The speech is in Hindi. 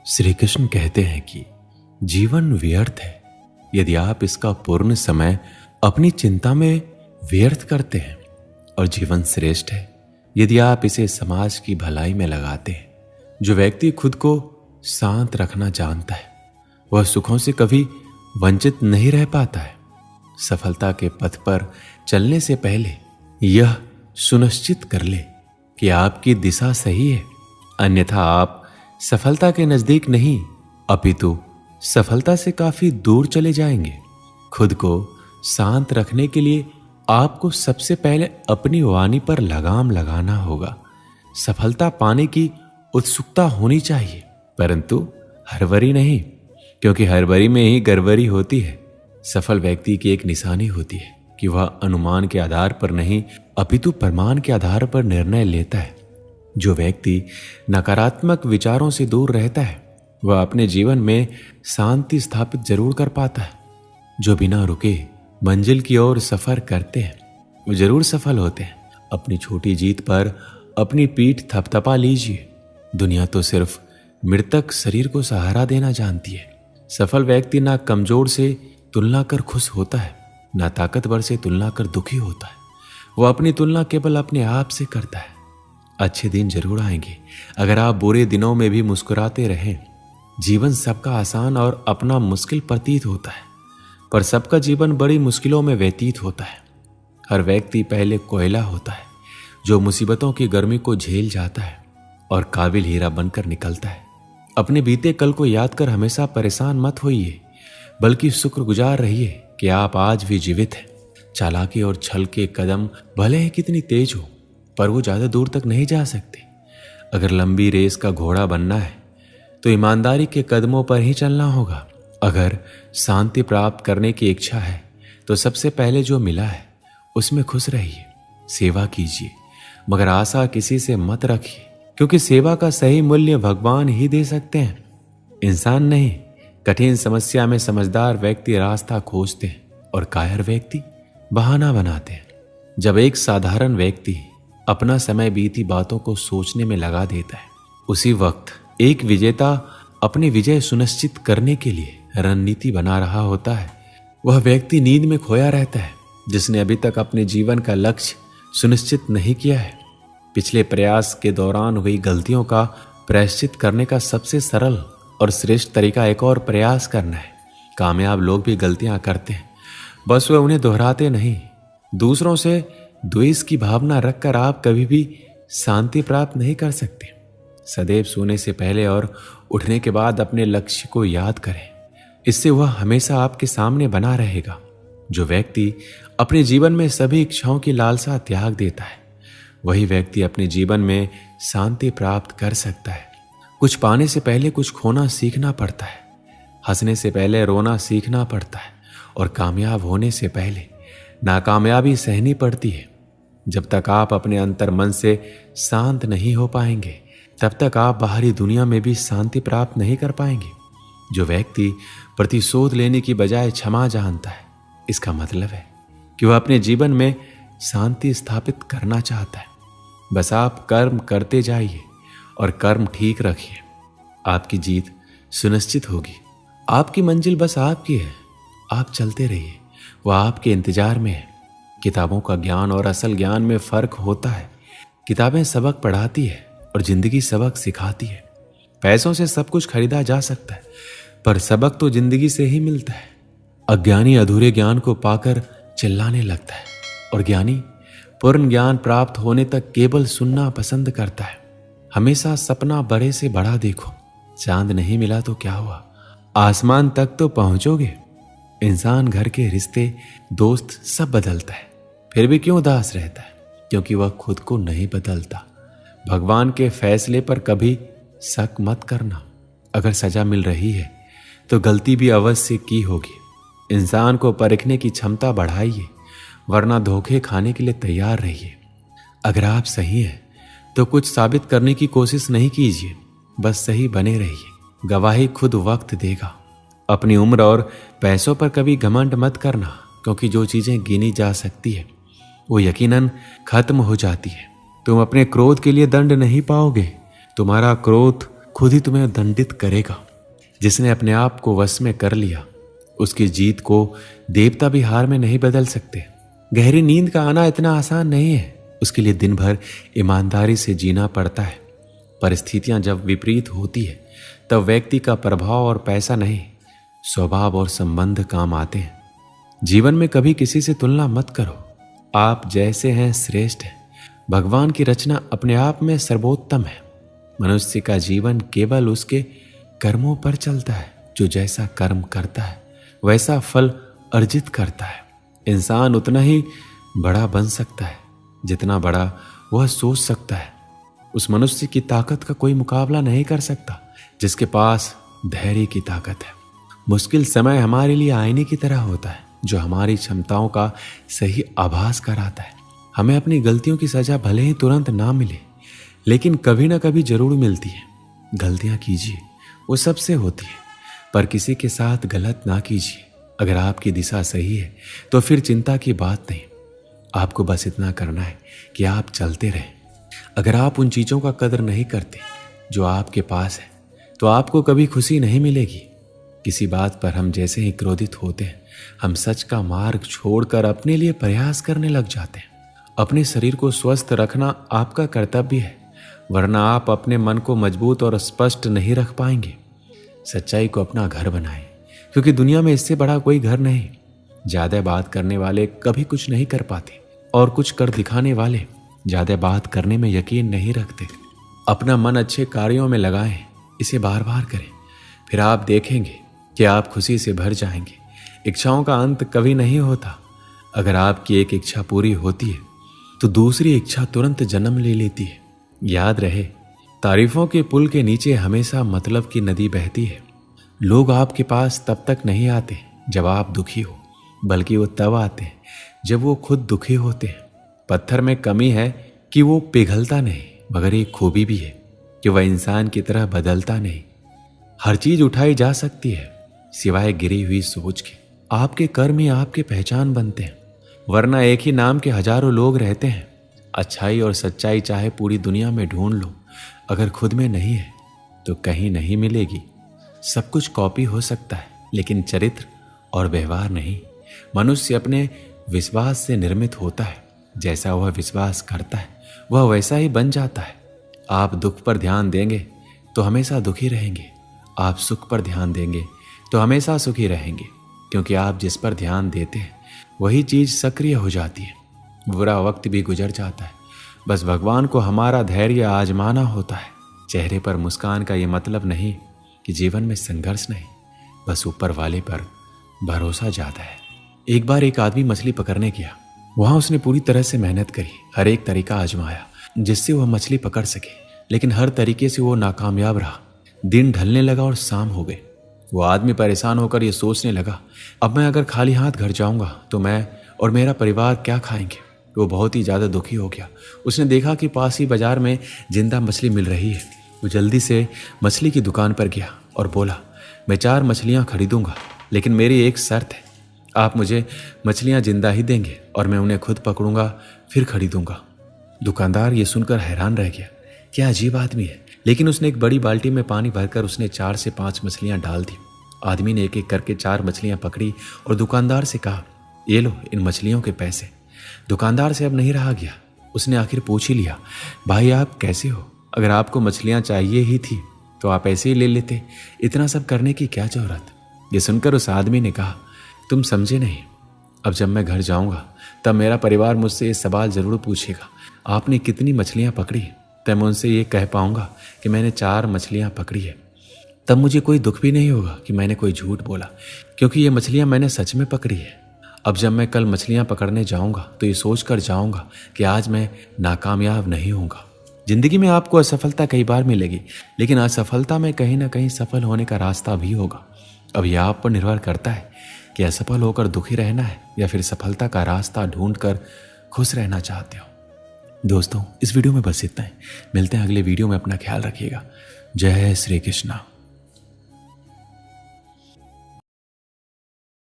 श्री कृष्ण कहते हैं कि जीवन व्यर्थ है यदि आप इसका पूर्ण समय अपनी चिंता में व्यर्थ करते हैं, और जीवन श्रेष्ठ है यदि आप इसे समाज की भलाई में लगाते हैं। जो व्यक्ति खुद को शांत रखना जानता है वह सुखों से कभी वंचित नहीं रह पाता है। सफलता के पथ पर चलने से पहले यह सुनिश्चित कर ले कि आपकी दिशा सही है, अन्यथा आप सफलता के नजदीक नहीं अपितु सफलता से काफी दूर चले जाएंगे। खुद को शांत रखने के लिए आपको सबसे पहले अपनी वाणी पर लगाम लगाना होगा। सफलता पाने की उत्सुकता होनी चाहिए, परंतु हरवरी नहीं, क्योंकि हरवरी में ही गड़बड़ी होती है। सफल व्यक्ति की एक निशानी होती है कि वह अनुमान के आधार पर नहीं अपितु प्रमाण के आधार पर निर्णय लेता है। जो व्यक्ति नकारात्मक विचारों से दूर रहता है वह अपने जीवन में शांति स्थापित जरूर कर पाता है। जो बिना रुके मंजिल की ओर सफर करते हैं वो जरूर सफल होते हैं। अपनी छोटी जीत पर अपनी पीठ थपथपा लीजिए। दुनिया तो सिर्फ मृतक शरीर को सहारा देना जानती है। सफल व्यक्ति ना कमजोर से तुलना कर खुश होता है, ना ताकतवर से तुलना कर दुखी होता है। वो अपनी तुलना केवल अपने आप से करता है। अच्छे दिन जरूर आएंगे अगर आप बुरे दिनों में भी मुस्कुराते रहें। जीवन सबका आसान और अपना मुश्किल प्रतीत होता है, पर सबका जीवन बड़ी मुश्किलों में व्यतीत होता है। हर व्यक्ति पहले कोयला होता है जो मुसीबतों की गर्मी को झेल जाता है और काबिल हीरा बनकर निकलता है। अपने बीते कल को याद कर हमेशा परेशान मत होइए, बल्कि शुक्रगुजार रहिए कि आप आज भी जीवित हैं। चालाकी और छल के कदम भले ही कितनी तेज हो, पर वो ज्यादा दूर तक नहीं जा सकते। अगर लंबी रेस का घोड़ा बनना है तो ईमानदारी के कदमों पर ही चलना होगा। अगर शांति प्राप्त करने की इच्छा है तो सबसे पहले जो मिला है उसमें खुश रहिए। सेवा कीजिए, मगर आशा किसी से मत रखिए, क्योंकि सेवा का सही मूल्य भगवान ही दे सकते हैं, इंसान नहीं। कठिन समस्या में समझदार व्यक्ति रास्ता खोजते हैं और कायर व्यक्ति बहाना बनाते हैं। जब एक साधारण व्यक्ति अपना समय बीती बातों को सोचने में लगा देता है, उसी वक्त एक विजेता अपनी विजय सुनिश्चित करने के लिए रणनीति बना रहा होता है। वह व्यक्ति नींद में खोया रहता है जिसने अभी तक अपने जीवन का लक्ष्य सुनिश्चित नहीं किया है। पिछले प्रयास के दौरान हुई गलतियों का प्रायश्चित करने का सबसे सरल और श्रेष्ठ तरीका एक और प्रयास करना है। कामयाब लोग भी गलतियां करते हैं, बस वे उन्हें दोहराते नहीं। दूसरों से द्वेष की भावना रखकर आप कभी भी शांति प्राप्त नहीं कर सकते। सदैव सोने से पहले और उठने के बाद अपने लक्ष्य को याद करें, इससे वह हमेशा आपके सामने बना रहेगा। जो व्यक्ति अपने जीवन में सभी इच्छाओं की लालसा त्याग देता है वही व्यक्ति अपने जीवन में शांति प्राप्त कर सकता है। कुछ पाने से पहले कुछ खोना सीखना पड़ता है, हंसने से पहले रोना सीखना पड़ता है, और कामयाब होने से पहले नाकामयाबी सहनी पड़ती है। जब तक आप अपने अंतर मन से शांत नहीं हो पाएंगे तब तक आप बाहरी दुनिया में भी शांति प्राप्त नहीं कर पाएंगे। जो व्यक्ति प्रतिशोध लेने की बजाय क्षमा जानता है, इसका मतलब है कि वह अपने जीवन में शांति स्थापित करना चाहता है। बस आप कर्म करते जाइए और कर्म ठीक रखिए, आपकी जीत सुनिश्चित होगी। आपकी मंजिल बस आपकी है, आप चलते रहिए, वह आपके इंतजार में है। किताबों का ज्ञान और असल ज्ञान में फर्क होता है। किताबें सबक पढ़ाती है और जिंदगी सबक सिखाती है। पैसों से सब कुछ खरीदा जा सकता है, पर सबक तो जिंदगी से ही मिलता है। अज्ञानी अधूरे ज्ञान को पाकर चिल्लाने लगता है, और ज्ञानी पूर्ण ज्ञान प्राप्त होने तक केवल सुनना पसंद करता है। हमेशा सपना बड़े से बड़ा देखो। चांद नहीं मिला तो क्या हुआ, आसमान तक तो पहुंचोगे। इंसान, घर के रिश्ते, दोस्त सब बदलता है, फिर भी क्यों उदास रहता है? क्योंकि वह खुद को नहीं बदलता। भगवान के फैसले पर कभी शक मत करना। अगर सजा मिल रही है तो गलती भी अवश्य की होगी। इंसान को परखने की क्षमता बढ़ाइए, वरना धोखे खाने के लिए तैयार रहिए। अगर आप सही हैं तो कुछ साबित करने की कोशिश नहीं कीजिए, बस सही बने रहिए। गवाही खुद वक्त देगा। अपनी उम्र और पैसों पर कभी घमंड मत करना, क्योंकि जो चीजें गिनी जा सकती है वो यकीनन खत्म हो जाती है। तुम अपने क्रोध के लिए दंड नहीं पाओगे। तुम्हारा क्रोध खुद ही तुम्हें दंडित करेगा। जिसने अपने आप को वश में कर लिया, उसकी जीत को देवता भी हार में नहीं बदल सकते। गहरी नींद का आना इतना आसान नहीं है, उसके लिए दिन भर ईमानदारी से जीना पड़ता है। परिस्थितियां जब विपरीत होती है तब व्यक्ति का प्रभाव और पैसा नहीं, स्वभाव और संबंध काम आते हैं। जीवन में कभी किसी से तुलना मत करो, आप जैसे हैं श्रेष्ठ हैं। भगवान की रचना अपने आप में सर्वोत्तम है। मनुष्य का जीवन केवल उसके कर्मों पर चलता है। जो जैसा कर्म करता है वैसा फल अर्जित करता है। इंसान उतना ही बड़ा बन सकता है जितना बड़ा वह सोच सकता है। उस मनुष्य की ताकत का कोई मुकाबला नहीं कर सकता जिसके पास धैर्य की ताकत है। मुश्किल समय हमारे लिए आईने की तरह होता है जो हमारी क्षमताओं का सही आभास कराता है। हमें अपनी गलतियों की सजा भले ही तुरंत ना मिले, लेकिन कभी ना कभी जरूर मिलती है। गलतियां कीजिए, वो सबसे होती है, पर किसी के साथ गलत ना कीजिए। अगर आपकी दिशा सही है तो फिर चिंता की बात नहीं। आपको बस इतना करना है कि आप चलते रहें। अगर आप उन चीजों का कदर नहीं करते जो आपके पास है तो आपको कभी खुशी नहीं मिलेगी। किसी बात पर हम जैसे ही क्रोधित होते हैं, हम सच का मार्ग छोड़कर अपने लिए प्रयास करने लग जाते हैं। अपने शरीर को स्वस्थ रखना आपका कर्तव्य है, वरना आप अपने मन को मजबूत और स्पष्ट नहीं रख पाएंगे। सच्चाई को अपना घर बनाएं, क्योंकि दुनिया में इससे बड़ा कोई घर नहीं। ज्यादा बात करने वाले कभी कुछ नहीं कर पाते और कुछ कर दिखाने वाले ज्यादा बात करने में यकीन नहीं रखते। अपना मन अच्छे कार्यों में लगाएं, इसे बार बार करें, फिर आप देखेंगे कि आप खुशी से भर जाएंगे। इच्छाओं का अंत कभी नहीं होता। अगर आपकी एक इच्छा पूरी होती है तो दूसरी इच्छा तुरंत जन्म ले लेती है। याद रहे, तारीफों के पुल के नीचे हमेशा मतलब की नदी बहती है। लोग आपके पास तब तक नहीं आते जब आप दुखी हो, बल्कि वो तब आते हैं जब वो खुद दुखी होते हैं। पत्थर में कमी है कि वो पिघलता नहीं, मगर एक खूबी भी है कि वह इंसान की तरह बदलता नहीं। हर चीज उठाई जा सकती है सिवाय गिरी हुई सोच के। आपके कर्म ही आपकी पहचान बनते हैं, वरना एक ही नाम के हजारों लोग रहते हैं। अच्छाई और सच्चाई चाहे पूरी दुनिया में ढूंढ लो, अगर खुद में नहीं है तो कहीं नहीं मिलेगी। सब कुछ कॉपी हो सकता है, लेकिन चरित्र और व्यवहार नहीं। मनुष्य अपने विश्वास से निर्मित होता है। जैसा वह विश्वास करता है वह वैसा ही बन जाता है। आप दुख पर ध्यान देंगे तो हमेशा दुखी रहेंगे, आप सुख पर ध्यान देंगे तो हमेशा सुखी रहेंगे, क्योंकि आप जिस पर ध्यान देते हैं वही चीज सक्रिय हो जाती है। बुरा वक्त भी गुजर जाता है, बस भगवान को हमारा धैर्य आजमाना होता है। चेहरे पर मुस्कान का ये मतलब नहीं कि जीवन में संघर्ष नहीं, बस ऊपर वाले पर भरोसा ज्यादा है। एक बार एक आदमी मछली पकड़ने गया। वहां उसने पूरी तरह से मेहनत करी, हर एक तरीका आजमाया जिससे वह मछली पकड़ सके, लेकिन हर तरीके से वो नाकामयाब रहा। दिन ढलने लगा और शाम हो गई। वो आदमी परेशान होकर ये सोचने लगा, अब मैं अगर खाली हाथ घर जाऊंगा तो मैं और मेरा परिवार क्या खाएंगे। वो बहुत ही ज्यादा दुखी हो गया। उसने देखा कि पास ही बाजार में जिंदा मछली मिल रही है। वो जल्दी से मछली की दुकान पर गया और बोला, मैं 4 मछलियां खरीदूंगा, लेकिन मेरी एक शर्त है, आप मुझे मछलियां जिंदा ही देंगे और मैं उन्हें खुद पकड़ूंगा फिर खरीदूंगा। दुकानदार ये सुनकर हैरान रह गया, क्या अजीब आदमी है। लेकिन उसने एक बड़ी बाल्टी में पानी भरकर उसने 4 से 5 मछलियां डाल दी। आदमी ने एक एक करके 4 मछलियां पकड़ी और दुकानदार से कहा, ये लो इन मछलियों के पैसे। दुकानदार से अब नहीं रहा गया। उसने आखिर पूछ ही लिया, भाई आप कैसे हो? अगर आपको मछलियां चाहिए ही थी तो आप ऐसे ही ले लेते, इतना सब करने की क्या जरूरत। ये सुनकर उस आदमी ने कहा, तुम समझे नहीं, अब जब मैं घर जाऊंगा तब मेरा परिवार मुझसे ये सवाल जरूर पूछेगा, आपने कितनी मछलियां पकड़ी। तब मैं उनसे ये कह पाऊंगा कि मैंने 4 मछलियां पकड़ी है। तब मुझे कोई दुख भी नहीं होगा कि मैंने कोई झूठ बोला, क्योंकि ये मछलियां मैंने सच में पकड़ी है। अब जब मैं कल मछलियां पकड़ने जाऊंगा तो ये सोच कर जाऊंगा कि आज मैं नाकामयाब नहीं होऊंगा। जिंदगी में आपको असफलता कई बार मिलेगी, लेकिन असफलता में कहीं ना कहीं सफल होने का रास्ता भी होगा। अब यह आप पर निर्भर करता है कि असफल होकर दुखी रहना है या फिर सफलता का रास्ता ढूंढकर खुश रहना चाहते हो। दोस्तों, इस वीडियो में बस इतना ही। मिलते हैं अगले वीडियो में। अपना ख्याल रखिएगा। जय श्री कृष्णा।